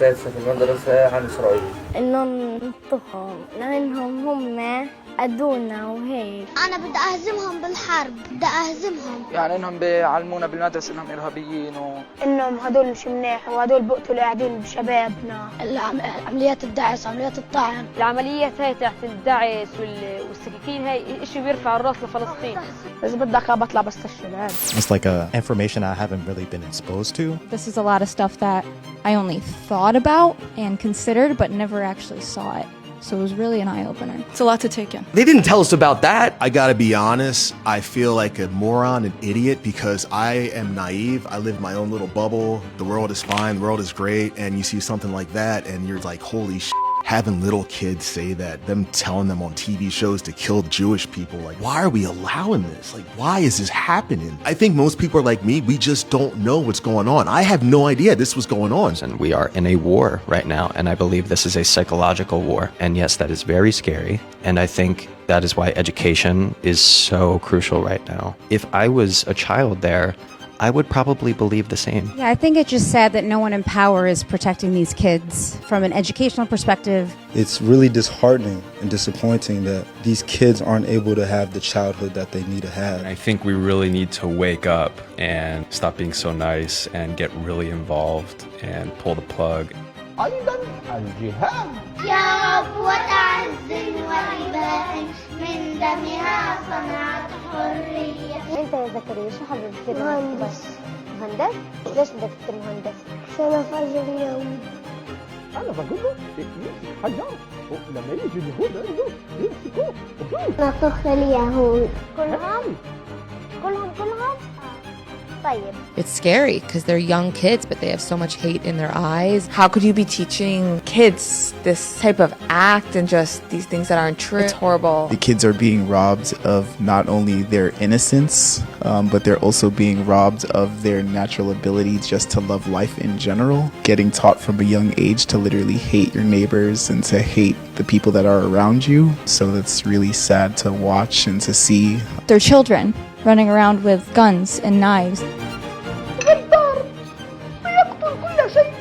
الأساتذة في المدرسة عن إسرائيل. إنهم ننطقهم لأنهم هم أدونا وهيك. أنا بدي أهزمهم بالحرب، بدي أهزمهم. يعني إنهم بيعلمونا بالمدرسة إنهم إرهابيين إنهم هدول مش منيح وهدول بقتلوا قاعدين بشبابنا. عمليات الدعس، عمليات الطعن. العمليات هاي تحت الدعس والسكاكين هاي إشي بيرفع الراس لفلسطين. إذا بدك بطلع بستشهد. It's like information I haven't really been exposed to. This is a lot of stuff that I only thought about and considered, but never actually saw it. So it was really an eye-opener. It's a lot to take in. They didn't tell us about that. I gotta be honest, I feel like a moron, an idiot, because I am naive. I live my own little bubble. The world is fine, the world is great, and you see something like that, and you're like, holy shit. Having little kids say that, them telling them on TV shows to kill Jewish people, like, why are we allowing this? Like, why is this happening? I think most people are like me, we just don't know what's going on. I have no idea this was going on. And we are in a war right now, and I believe this is a psychological war. And yes, that is very scary, and I think that is why education is so crucial right now. If I was a child there, I would probably believe the same. Yeah, I think it's just sad that no one in power is protecting these kids from an educational perspective. It's really disheartening and disappointing that these kids aren't able to have the childhood that they need to have. I think we really need to wake up and stop being so nice and get really involved and pull the plug. أيضا الجهاد. يا رب وتعز ورباء من دمها صنعت حرية. أنت يا زكريا شو حابب تصير؟ مهندس. مهندس؟ ليش بدك تصير مهندس؟ عشان أفجر اليهود. أنا بقول له يمسك حجر ولما يجي اليهود عنده يمسكوه. نطخ اليهود. كلهم؟ كلهم؟ It's scary because they're young kids, but they have so much hate in their eyes. How could you be teaching kids this type of act and just these things that aren't true? It's horrible. The kids are being robbed of not only their innocence, but they're also being robbed of their natural ability just to love life in general. Getting taught from a young age to literally hate your neighbors and to hate the people that are around you. So that's really sad to watch and to see. They're children running around with guns and knives. غدار ويقتل كل شيء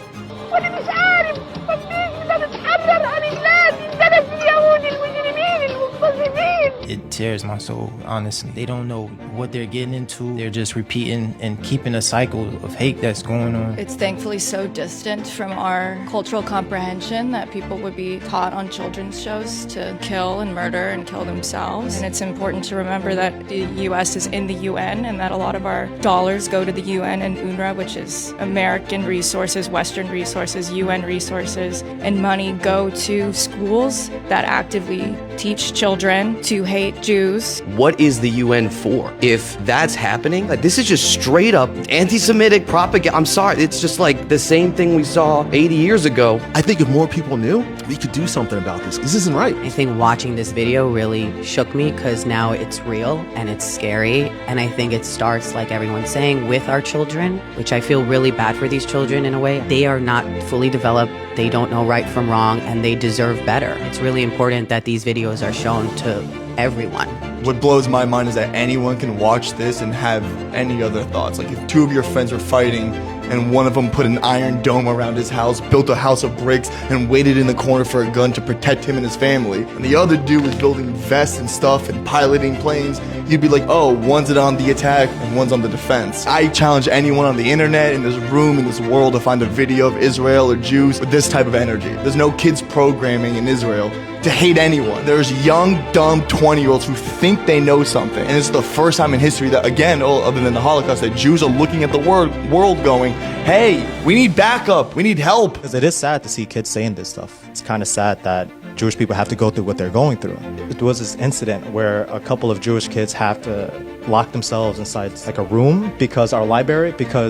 وانا مش عارف بدنا نتحرر عن البلاد بلد اليهود المجرمين المقتزمين. It tears my soul, honestly. They don't know what they're getting into. They're just repeating and keeping a cycle of hate that's going on. It's thankfully so distant from our cultural comprehension that people would be taught on children's shows to kill and murder and kill themselves. And it's important to remember that the U.S. is in the UN and that a lot of our dollars go to the UN and UNRWA, which is American resources, Western resources, UN resources, and money go to schools that actively teach children to hate Jews. What is the UN for? If that's happening, like, this is just straight up anti-Semitic propaganda. I'm sorry, it's just like the same thing we saw 80 years ago. I think if more people knew, we could do something about this. This isn't right. I think watching this video really shook me because now it's real and it's scary. And I think it starts, like everyone's saying, with our children, which I feel really bad for these children in a way. They are not fully developed. They don't know right from wrong and they deserve better. It's really important that these videos are shown to everyone. What blows my mind is that anyone can watch this and have any other thoughts. Like if two of your friends are fighting and one of them put an iron dome around his house, built a house of bricks, and waited in the corner for a gun to protect him and his family, and the other dude was building vests and stuff and piloting planes, you'd be like, oh, one's on the attack and one's on the defense. I challenge anyone on the internet, in this room, in this world, to find a video of Israel or Jews with this type of energy. There's no kids programming in Israel to hate anyone. There's young, dumb 20-year-olds who think they know something. And it's the first time in history that, again, other than the Holocaust, that Jews are looking at the world going, hey, we need backup, we need help. Because it is sad to see kids saying this stuff. It's kind of sad that Jewish people have to go through what they're going through. There was this incident where a couple of Jewish kids have to lock themselves inside like a room because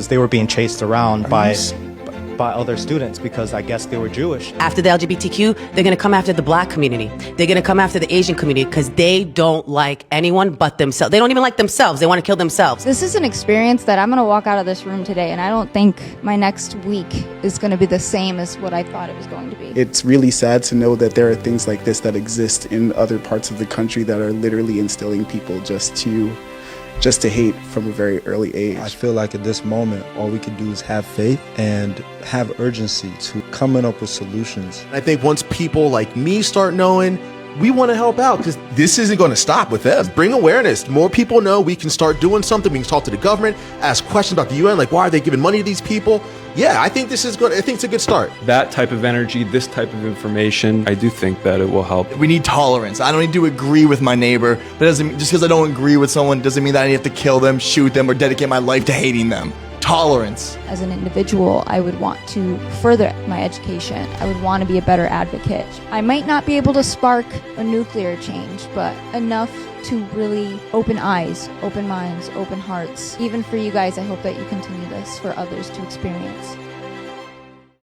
they were being chased around by other students because I guess they were Jewish. After the LGBTQ, they're going to come after the black community. They're going to come after the Asian community because they don't like anyone but themselves. They don't even like themselves. They want to kill themselves. This is an experience that I'm going to walk out of this room today and I don't think my next week is going to be the same as what I thought it was going to be. It's really sad to know that there are things like this that exist in other parts of the country that are literally instilling people just to just to hate from a very early age. I feel like at this moment, all we can do is have faith and have urgency to coming up with solutions. And I think once people like me start knowing, we want to help out because this isn't going to stop with them. Bring awareness. More people know we can start doing something. We can talk to the government, ask questions about the UN, like why are they giving money to these people? Yeah, I think this is good. I think it's a good start. That type of energy, this type of information, I do think that it will help. We need tolerance. I don't need to agree with my neighbor, but just because I don't agree with someone doesn't mean that I have to kill them, shoot them, or dedicate my life to hating them. Tolerance. As an individual, I would want to further my education. I would want to be a better advocate. I might not be able to spark a nuclear change, but enough to really open eyes, open minds, open hearts. Even for you guys, I hope that you continue this for others to experience.